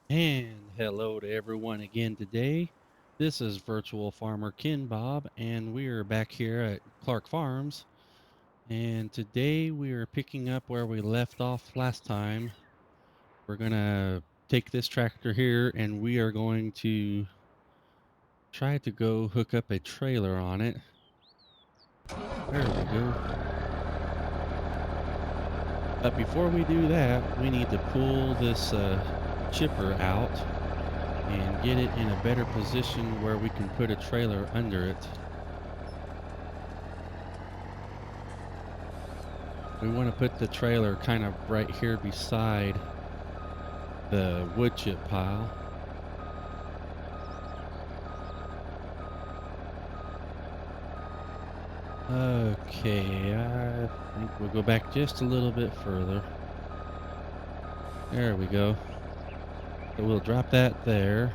And hello to everyone again today. This is Virtual Farmer Ken Bob, and we are back here at Clarke Farms. And today we are picking up where we left off last time. We're going to take this tractor here and we are going to try to go hook up a trailer on it. There we go. But before we do that, we need to pull this chipper out and get it in a better position where we can put a trailer under it. We want to put the trailer kind of right here beside the wood chip pile. Okay, I think we'll go back just a little bit further. There we go. So we'll drop that there.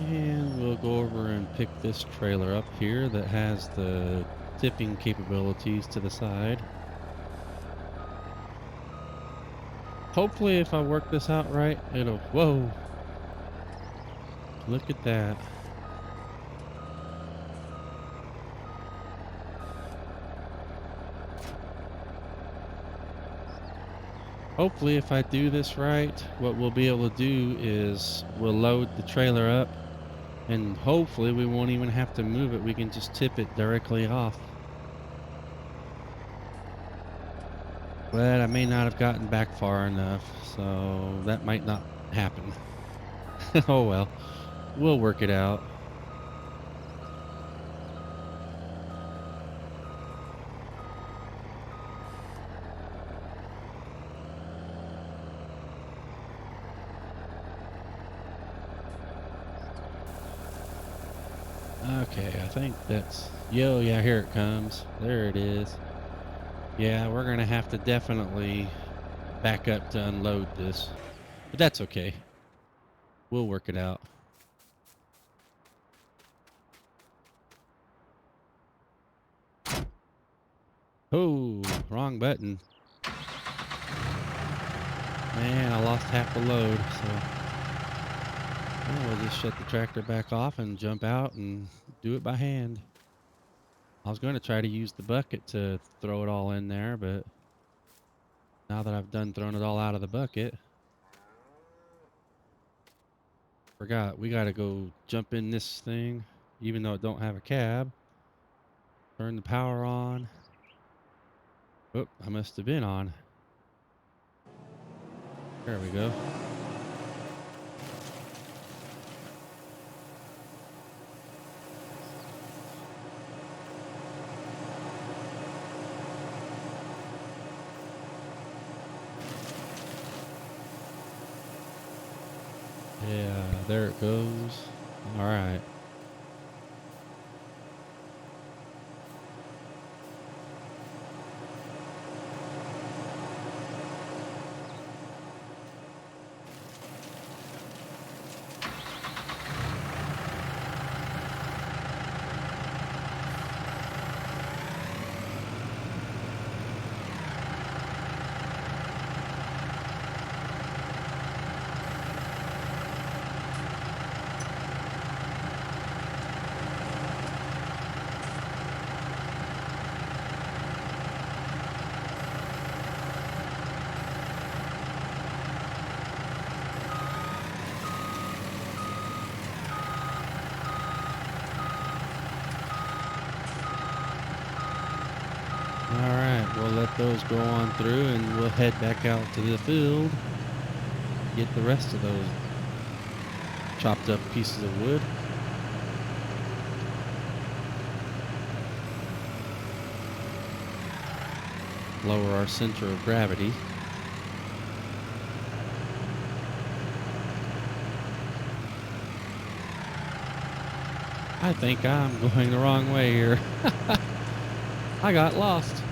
And we'll go over and pick this trailer up here that has the tipping capabilities to the side. Hopefully if I work this out right, it'll, whoa, look at that. Hopefully if I do this right, what we'll be able to do is we'll load the trailer up and hopefully we won't even have to move it. We can just tip it directly off. But I may not have gotten back far enough, so that might not happen. Oh well, we'll work it out. Okay, I think that's, yo, yeah, here it comes. There it is. Yeah, we're gonna have to definitely back up to unload this, but that's okay. We'll work it out. Oh, wrong button. Man, I lost half the load, so we'll just shut the tractor back off and jump out and do it by hand. I was going to try to use the bucket to throw it all in there, but now that I've done thrown it all out of the bucket, forgot we got to go jump in this thing, even though it don't have a cab. Turn the power on. Oh, I must have been on. There we go. Yeah, there it goes. All right. All right, we'll let those go on through and we'll head back out to the field, get the rest of those chopped up pieces of wood. Lower our center of gravity. I think I'm going the wrong way here. I got lost.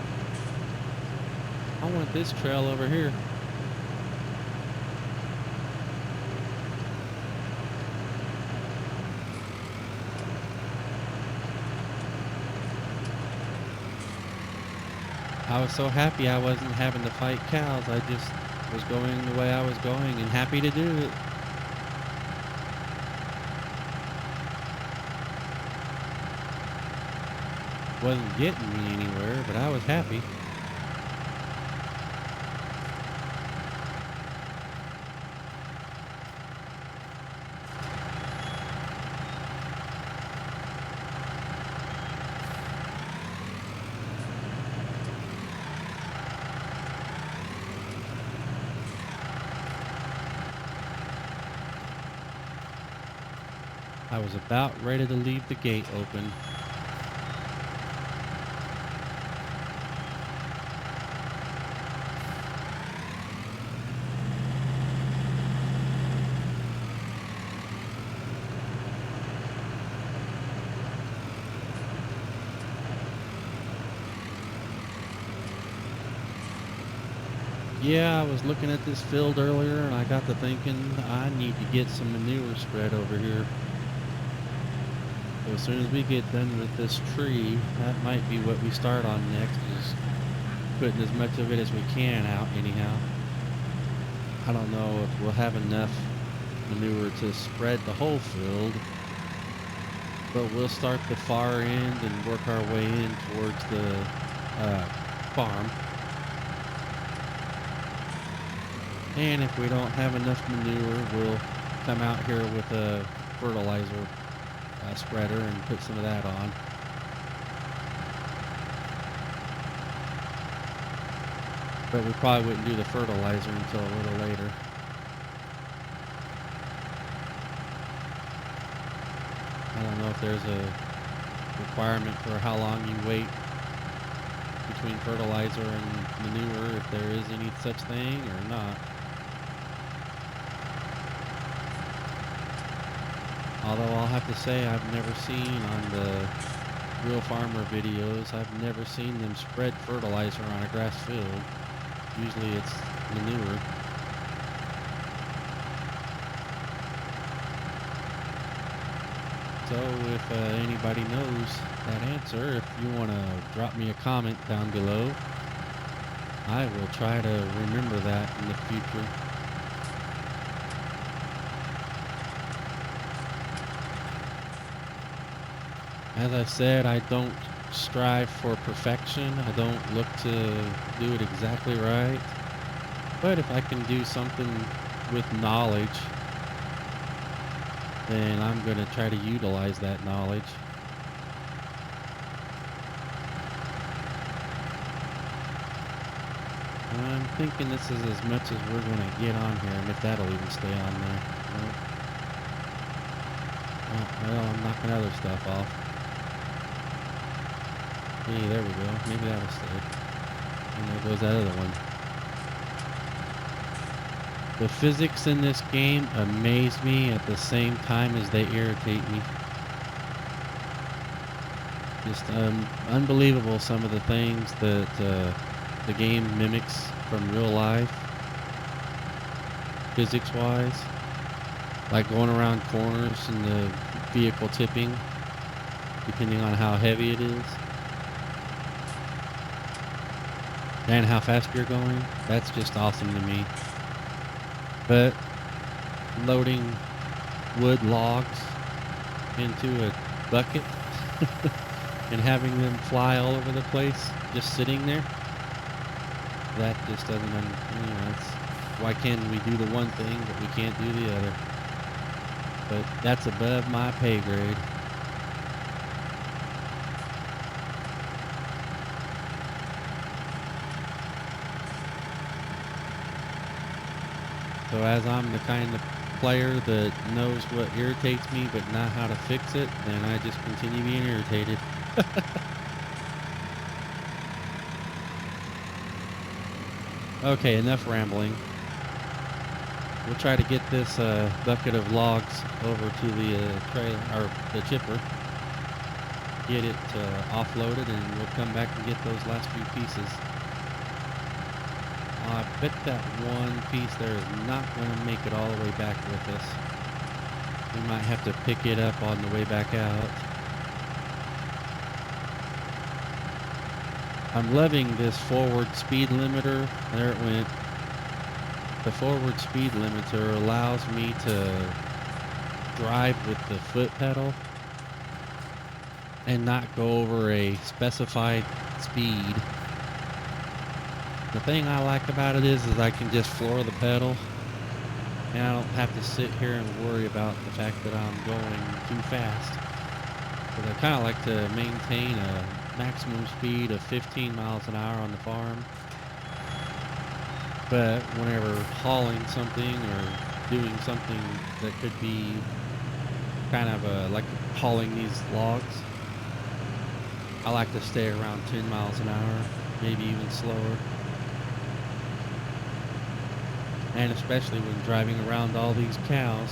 I want this trail over here. I was so happy I wasn't having to fight cows. I just was going the way I was going and happy to do it. Wasn't getting me anywhere, but I was happy. I was about ready to leave the gate open. Yeah, I was looking at this field earlier and I got to thinking I need to get some manure spread over here. So as soon as we get done with this tree, that might be what we start on next, is putting as much of it as we can out anyhow. I don't know if we'll have enough manure to spread the whole field, but we'll start the far end and work our way in towards the farm. And if we don't have enough manure, we'll come out here with a fertilizer spreader and put some of that on. But we probably wouldn't do the fertilizer until a little later. I don't know if there's a requirement for how long you wait between fertilizer and manure, if there is any such thing or not. Although I'll have to say I've never seen on the real farmer videos, I've never seen them spread fertilizer on a grass field. Usually it's manure. So if anybody knows that answer, if you want to drop me a comment down below, I will try to remember that in the future. As I said, I don't strive for perfection. I don't look to do it exactly right. But if I can do something with knowledge, then I'm going to try to utilize that knowledge. I'm thinking this is as much as we're going to get on here, and if that'll even stay on there. Nope. Oh, well, I'm knocking other stuff off. Hey, there we go. Maybe that'll stay. And there goes that other one. The physics in this game amaze me at the same time as they irritate me. Just unbelievable some of the things that the game mimics from real life, physics-wise. Like going around corners and the vehicle tipping, depending on how heavy it is. And how fast you're going. That's just awesome to me. But loading wood logs into a bucket and having them fly all over the place, just sitting there, that just doesn't, it's, why can we do the one thing but we can't do the other? But that's above my pay grade. So as I'm the kind of player that knows what irritates me but not how to fix it, then I just continue being irritated. Okay, enough rambling. We'll try to get this bucket of logs over to the trailer, or the chipper. Get it offloaded, and we'll come back and get those last few pieces. I bet that one piece there is not going to make it all the way back with us. We might have to pick it up on the way back out. I'm loving this forward speed limiter. There it went. The forward speed limiter allows me to drive with the foot pedal and not go over a specified speed. The thing I like about it is I can just floor the pedal and I don't have to sit here and worry about the fact that I'm going too fast. Because I kind of like to maintain a maximum speed of 15 miles an hour on the farm. But whenever hauling something or doing something that could be kind of like hauling these logs, I like to stay around 10 miles an hour, maybe even slower. And especially when driving around all these cows.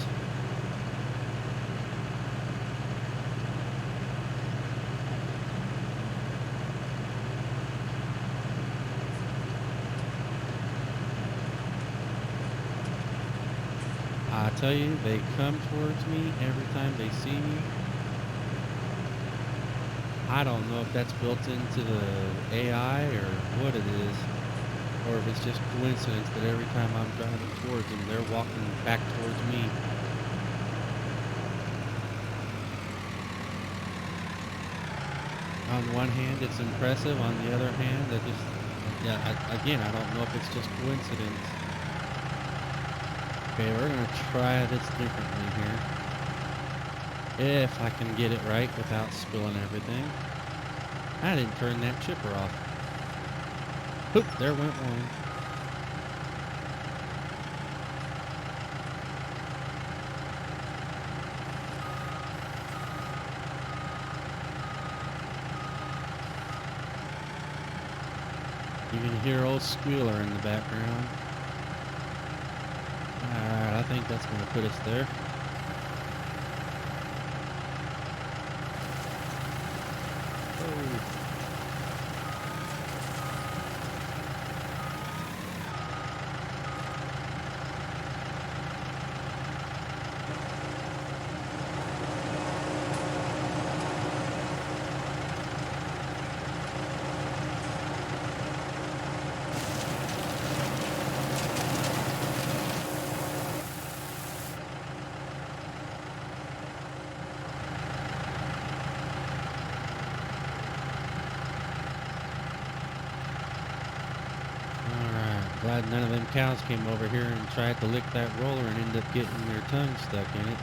I tell you, they come towards me every time they see me. I don't know if that's built into the AI or what it is, or if it's just coincidence that every time I'm driving towards them, they're walking back towards me. On one hand, it's impressive. On the other hand, again, I don't know if it's just coincidence. Okay, we're going to try this differently here. If I can get it right without spilling everything. I didn't turn that chipper off. Oop, there went one. You can hear old squealer in the background. Alright, I think that's going to put us there. Oh. Glad none of them cows came over here and tried to lick that roller and ended up getting their tongue stuck in it.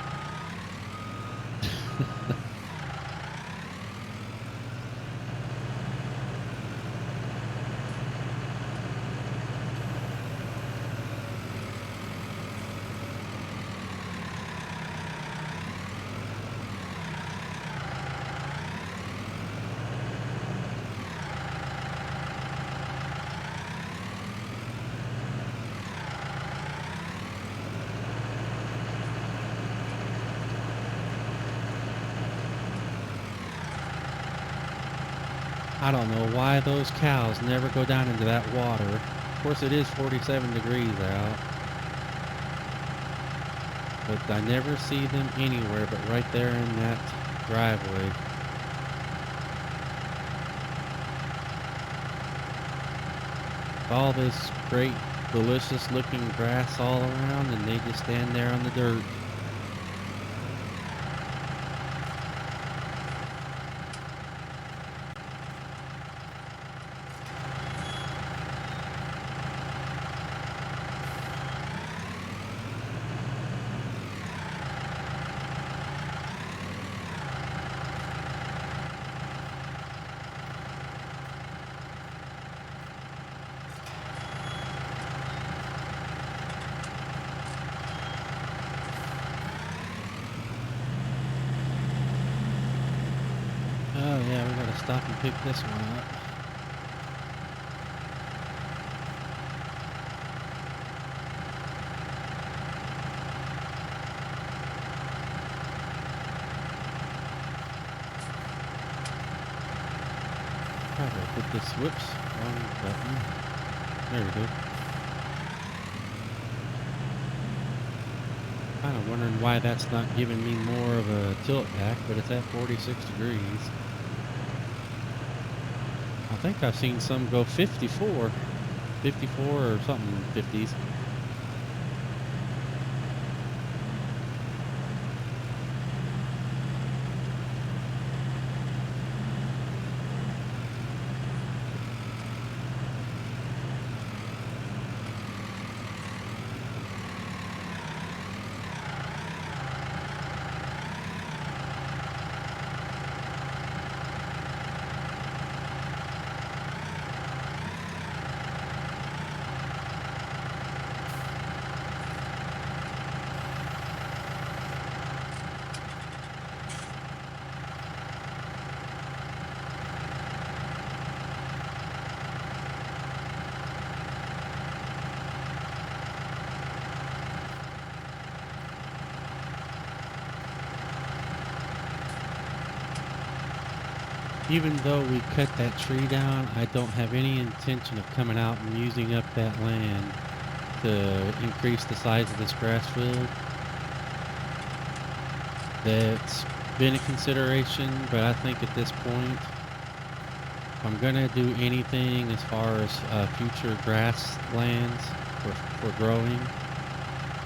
I don't know why those cows never go down into that water. Of course, it is 47 degrees out. But I never see them anywhere but right there in that driveway. All this great, delicious looking grass all around, and they just stand there on the dirt. Oh yeah, we gotta stop and pick this one up. Probably put this, whoops, wrong button. There we go. Kind of wondering why that's not giving me more of a tilt back, but it's at 46 degrees. I think I've seen some go 54 or something 50s. Even though we cut that tree down, I don't have any intention of coming out and using up that land to increase the size of this grass field. That's been a consideration, but I think at this point, if I'm gonna do anything as far as future grasslands for growing,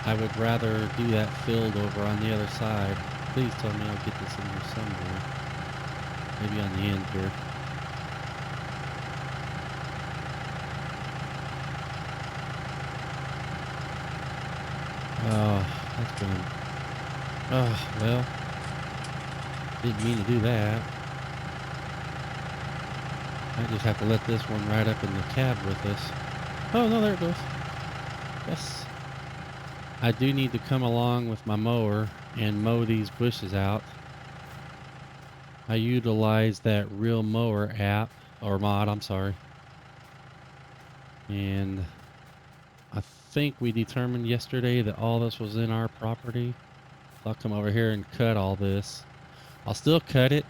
I would rather do that field over on the other side. Please tell me I'll get this in here somewhere. Maybe on the end here. Oh, that's been... Oh, well, didn't mean to do that. I just have to let this one ride up in the cab with us. Oh, no, there it goes. Yes. I do need to come along with my mower and mow these bushes out. I utilize that Real Mower app, or mod, I'm sorry. And I think we determined yesterday that all this was in our property. So I'll come over here and cut all this. I'll still cut it.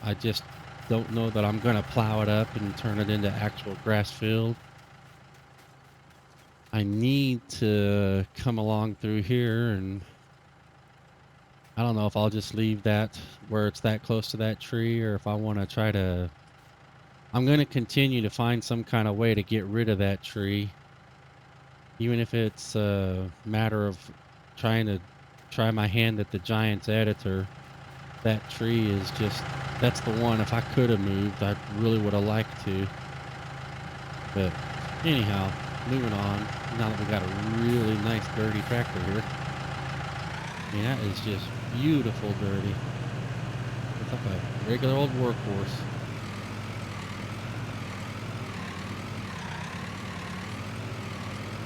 I just don't know that I'm going to plow it up and turn it into actual grass field. I need to come along through here, and I don't know if I'll just leave that where it's that close to that tree, or if I want to try to... I'm going to continue to find some kind of way to get rid of that tree. Even if it's a matter of try my hand at the Giants editor. That tree is just... That's the one, if I could have moved, I really would have liked to. But anyhow, moving on. Now that we got a really nice dirty tractor here. I mean, that is just beautiful dirty. It's like a regular old workhorse.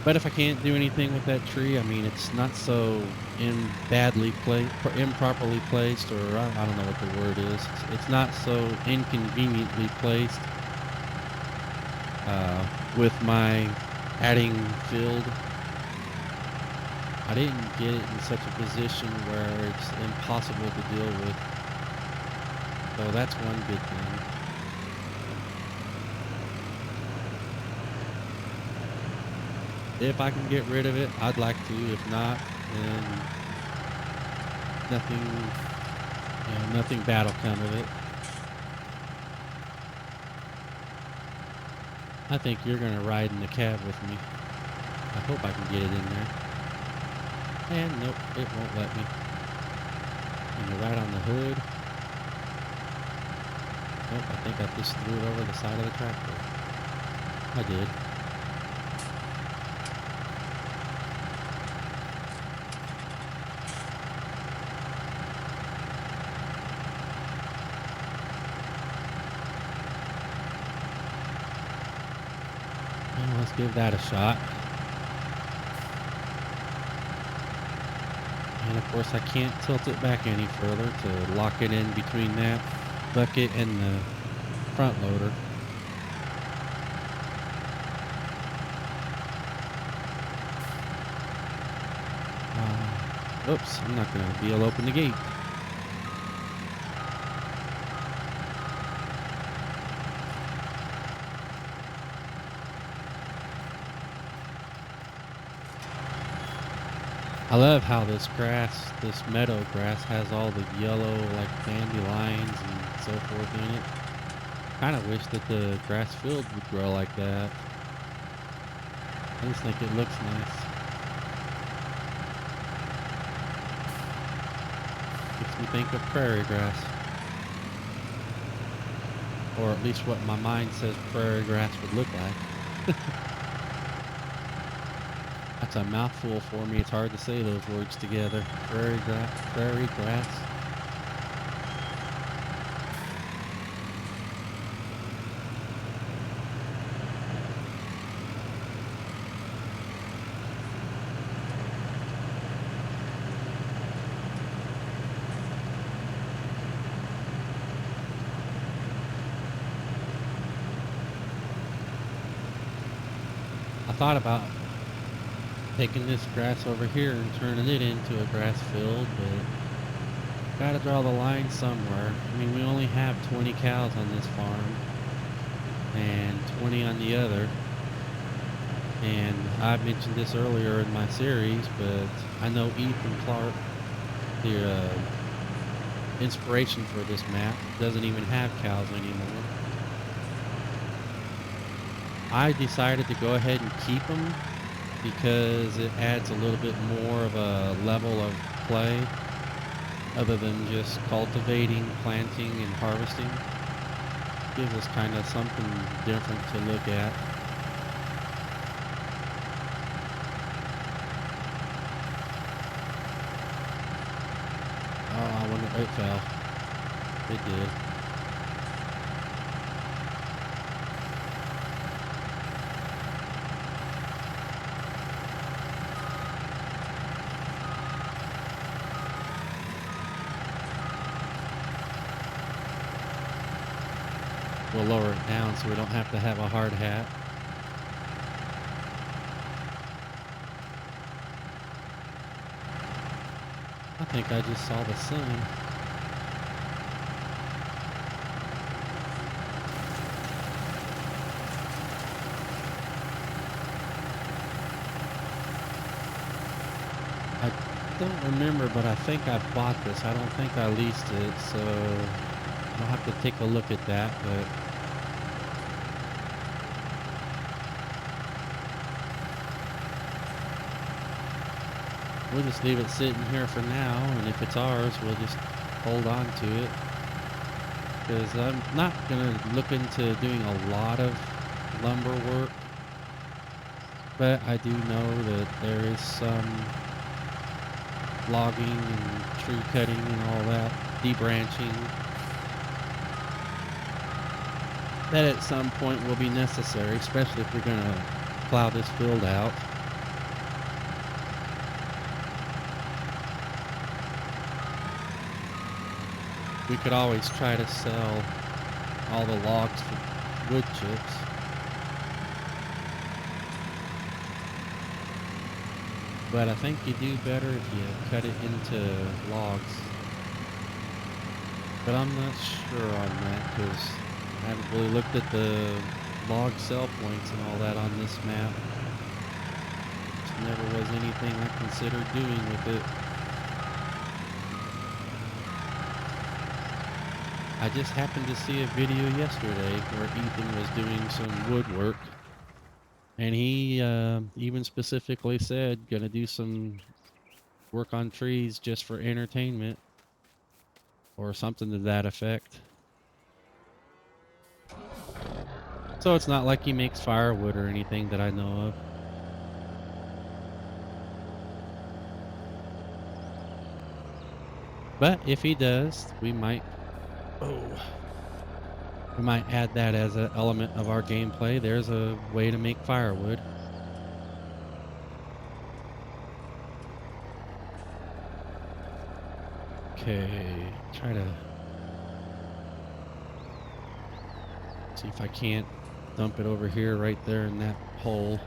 But if I can't do anything with that tree, I mean, it's not so improperly placed, or I don't know what the word is. It's not so inconveniently placed with my adding field. I didn't get it in such a position where it's impossible to deal with. So that's one good thing. If I can get rid of it, I'd like to. If not, then nothing bad will come of it. I think you're gonna ride in the cab with me. I hope I can get it in there. And nope, it won't let me. And you're right on the hood. Nope, I think I just threw it over the side of the tractor. I did. Let's give that a shot. And of course I can't tilt it back any further to lock it in between that bucket and the front loader. Oops, I'm not going to be able to open the gate. I love how this meadow grass has all the yellow like dandelions and so forth in it. Kind of wish that the grass field would grow like that. I just think it looks nice. Makes me think of prairie grass. Or at least what my mind says prairie grass would look like. That's a mouthful for me. It's hard to say those words together. Prairie grass, prairie grass. I thought about taking this grass over here and turning it into a grass field, but gotta draw the line somewhere. I mean, we only have 20 cows on this farm and 20 on the other. And I mentioned this earlier in my series, but I know Ethan Clarke, the inspiration for this map, doesn't even have cows anymore. I decided to go ahead and keep them because it adds a little bit more of a level of play other than just cultivating, planting, and harvesting. Gives us kind of something different to look at. Oh, I wonder, it fell. It did. We'll lower it down so we don't have to have a hard hat. I think I just saw the sun. I don't remember, but I think I bought this. I don't think I leased it, so I'll have to take a look at that, but we'll just leave it sitting here for now, and if it's ours, we'll just hold on to it. Because I'm not going to look into doing a lot of lumber work, but I do know that there is some logging and tree cutting and all that, debranching, that at some point will be necessary, especially if we're going to plow this field out. We could always try to sell all the logs for wood chips. But I think you do better if you cut it into logs. But I'm not sure on that because I haven't really looked at the log sell points and all that on this map. Just never was anything I considered doing with it. I just happened to see a video yesterday where Ethan was doing some woodwork, and he even specifically said gonna do some work on trees just for entertainment or something to that effect. So it's not like he makes firewood or anything that I know of. But if he does, we might add that as an element of our gameplay. There's a way to make firewood. Okay, try to see if I can't dump it over here right there in that hole.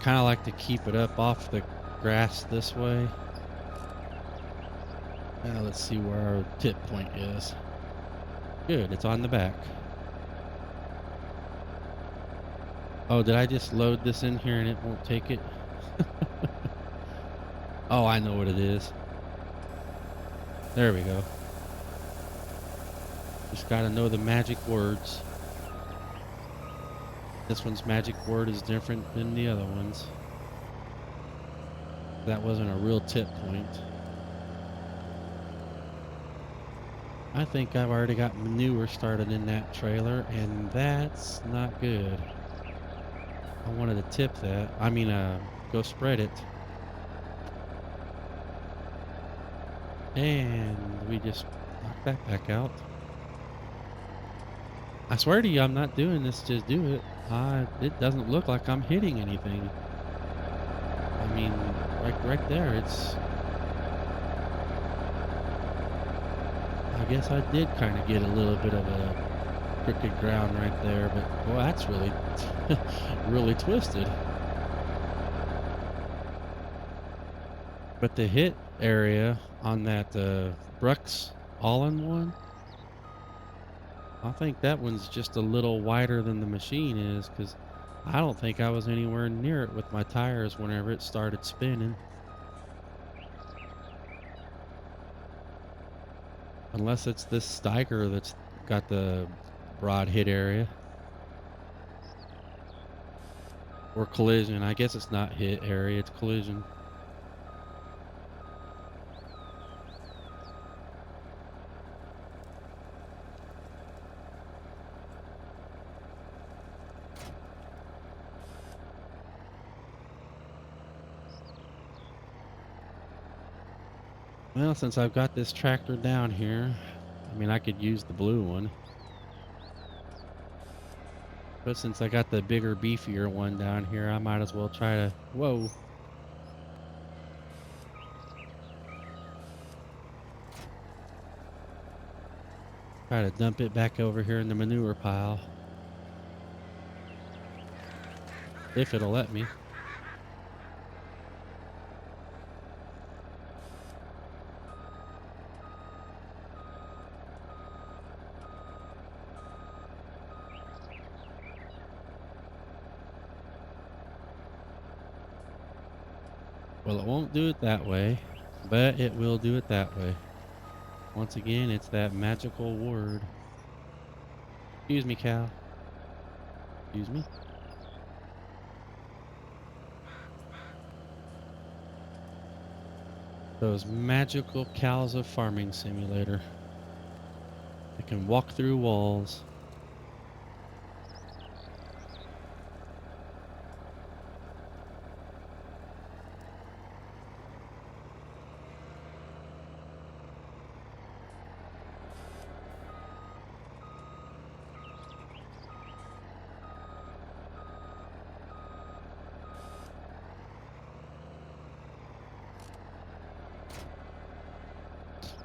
Kind of like to keep it up off the grass this way. Now let's see where our tip point is. Good, it's on the back. Oh, did I just load this in here and it won't take it? Oh, I know what it is. There we go. Just gotta know the magic words. This one's magic word is different than the other ones. That wasn't a real tip point. I think I've already got manure started in that trailer, and that's not good. I wanted to tip that. Go spread it. And we just knocked that back out. I swear to you, I'm not doing this to do it. It doesn't look like I'm hitting anything. I mean, right there, I guess I did kind of get a little bit of a crooked ground right there, but boy, that's really, really twisted. But the hit area on that Brux all-in-one, I think that one's just a little wider than the machine is, because I don't think I was anywhere near it with my tires whenever it started spinning. Unless it's this Steiger that's got the broad hit area. Or collision. I guess it's not hit area, it's collision. Well, since I've got this tractor down here, I could use the blue one. But since I got the bigger, beefier one down here, I might as well try to... Whoa. Try to dump it back over here in the manure pile. If it'll let me. Well, it won't do it that way, but it will do it that way. Once again, it's that magical word. Excuse me, cow. Excuse me. Those magical cows of Farming Simulator. They can walk through walls.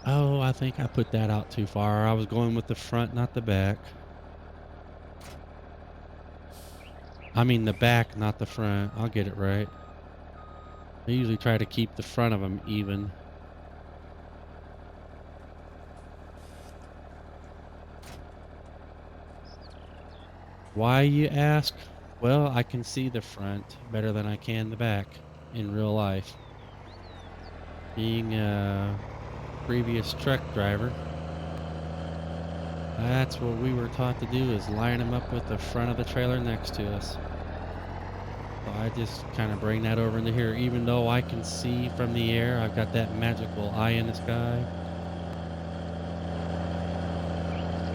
Oh, I think I put that out too far. I was going with the front, not the back. I mean the back, not the front. I'll get it right. I usually try to keep the front of them even. Why, you ask? Well, I can see the front better than I can the back in real life. Being a previous truck driver, that's what we were taught to do, is line them up with the front of the trailer next to us. So I just kind of bring that over into here. Even though I can see from the air, I've got that magical eye in the sky.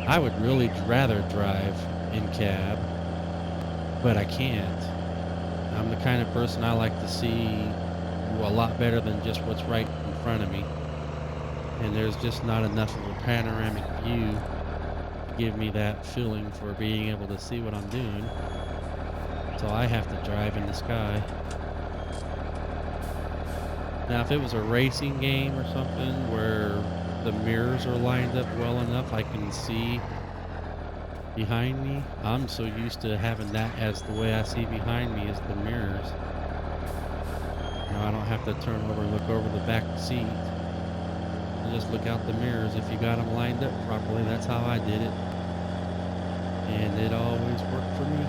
I would really rather drive in cab, but I can't. I'm the kind of person, I like to see a lot better than just what's right in front of me. And there's just not enough of a panoramic view to give me that feeling for being able to see what I'm doing. So I have to drive in the sky. Now, if it was a racing game or something where the mirrors are lined up well enough I can see behind me, I'm so used to having that as the way I see behind me is the mirrors. I don't have to turn over and look over the back seat. I just look out the mirrors. If you got them lined up properly, that's how I did it. And it always worked for me.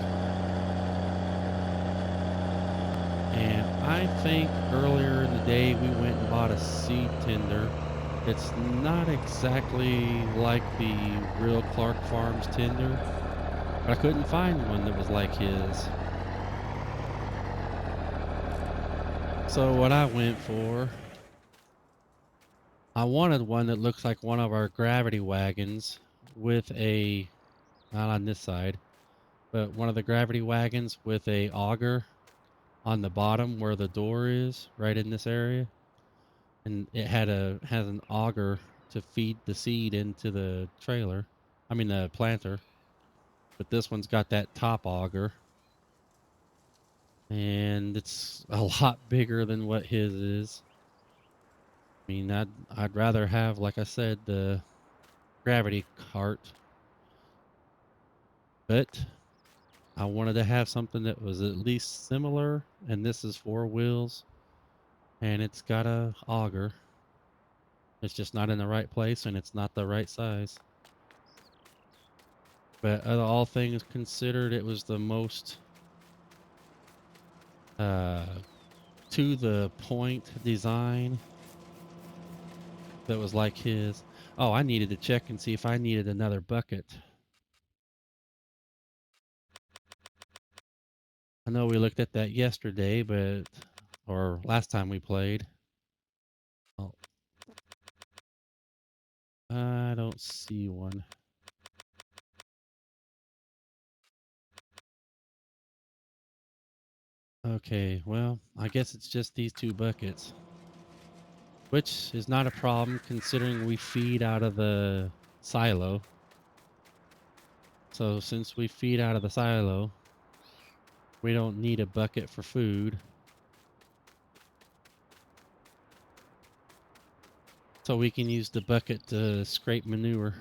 And I think earlier in the day we went and bought a seed tender It's not exactly like the real Clarke Farms tender, but I couldn't find one that was like his. So what I went for, I wanted one that looks like one of our gravity wagons with a, not on this side, but one of the gravity wagons with a auger on the bottom where the door is, right in this area. And it has an auger to feed the seed into the trailer. I mean the planter. But this one's got that top auger, and it's a lot bigger than what his is. I mean, I'd rather have, like I said, the gravity cart, but I wanted to have something that was at least similar, and this is 4 wheels, and it's got a auger. It's just not in the right place, and it's not the right size. But all things considered, it was the most uh, to the point design that was like his. Oh, I needed to check and see if I needed another bucket. I know we looked at that yesterday, or last time we played. Oh, I don't see one. Okay, well, I guess it's just these 2 buckets, which is not a problem considering we feed out of the silo. So since we feed out of the silo, we don't need a bucket for food. So we can use the bucket to scrape manure.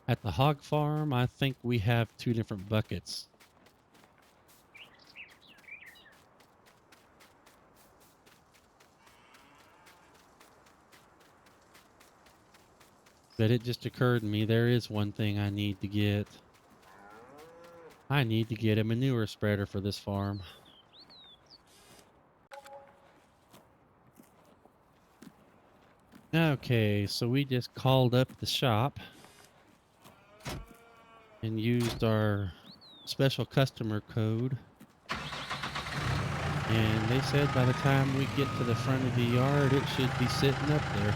At the hog farm, I think we have 2 different buckets. But it just occurred to me there is one thing I need to get. I need to get a manure spreader for this farm. Okay, so we just called up the shop and used our special customer code. And they said by the time we get to the front of the yard, it should be sitting up there.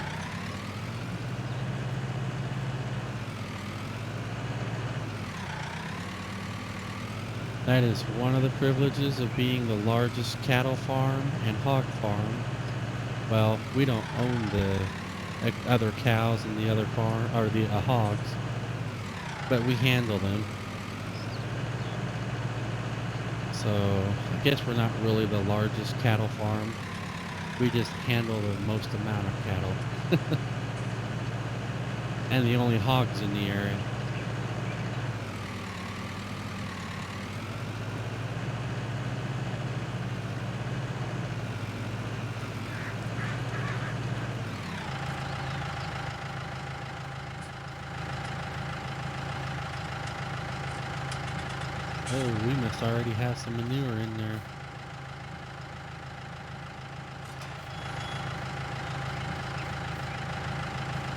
That is one of the privileges of being the largest cattle farm and hog farm. Well, we don't own the other cows in the other farm, or the hogs, but we handle them. So I guess we're not really the largest cattle farm. We just handle the most amount of cattle. And the only hogs in the area. Oh, we must already have some manure in there.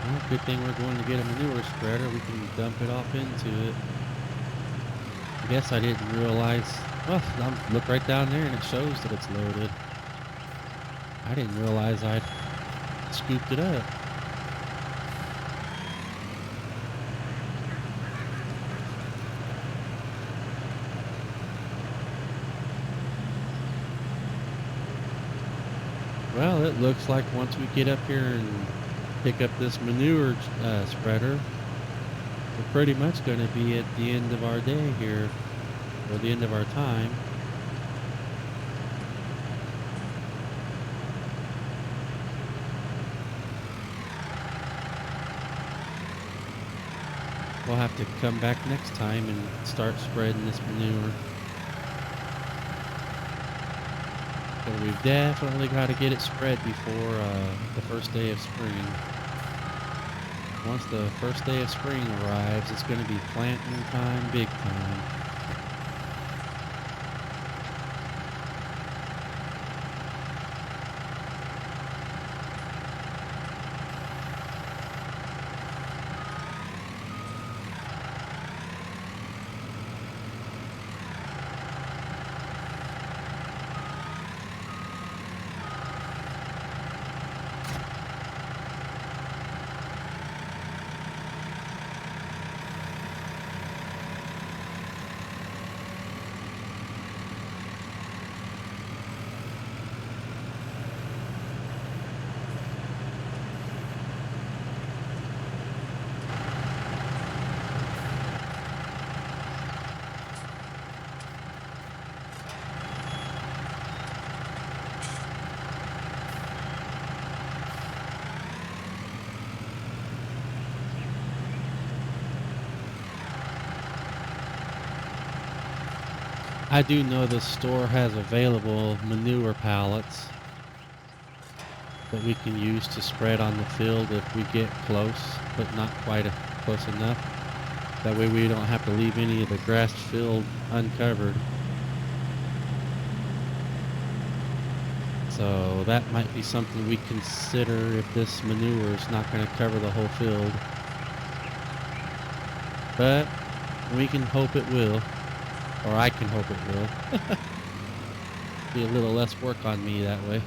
Well, good thing we're going to get a manure spreader. We can dump it off into it. I guess I didn't realize. Well, look right down there and it shows that it's loaded. I didn't realize I'd scooped it up. Well, it looks like once we get up here and pick up this manure spreader, we're pretty much going to be at the end of our day here, or the end of our time. We'll have to come back next time and start spreading this manure. But we've definitely got to get it spread before the first day of spring. Once the first day of spring arrives, it's going to be planting time, big time. I do know the store has available manure pallets that we can use to spread on the field if we get close, but not quite close enough. That way we don't have to leave any of the grass field uncovered. So that might be something we consider if this manure is not going to cover the whole field. But we can hope it will, or I can hope it will. Be a little less work on me that way,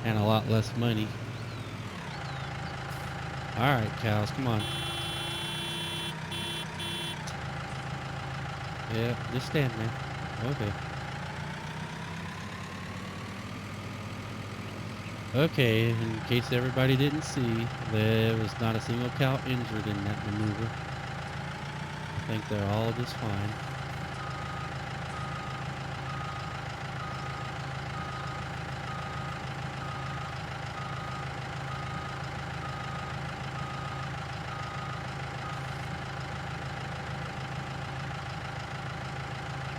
and a lot less money. All right, cows, come on. Yeah, just stand there. Okay. Okay, in case everybody didn't see, there was not a single cow injured in that maneuver. I think they're all just fine.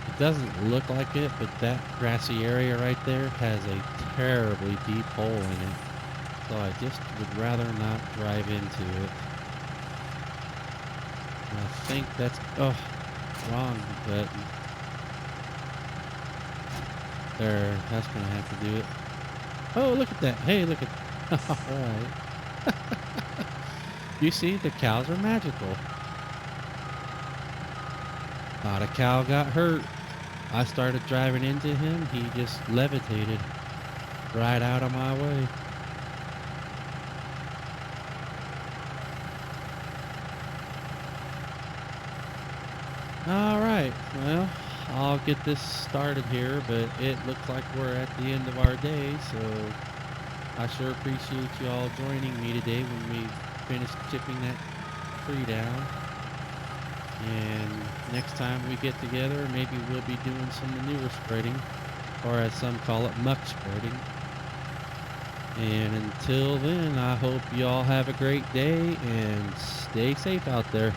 It doesn't look like it, but that grassy area right there has a terribly deep hole in it. So I just would rather not drive into it. I think that's, oh, wrong button. There, that's gonna have to do it. Oh, look at that. Hey, look at, all right. You see, the cows are magical. Not a cow got hurt. I started driving into him. He just levitated right out of my way. All right. Well, I'll get this started here, but it looks like we're at the end of our day. So I sure appreciate you all joining me today when we finish chipping that tree down. And next time we get together, maybe we'll be doing some manure spreading, or as some call it, muck spreading. And until then, I hope you all have a great day and stay safe out there.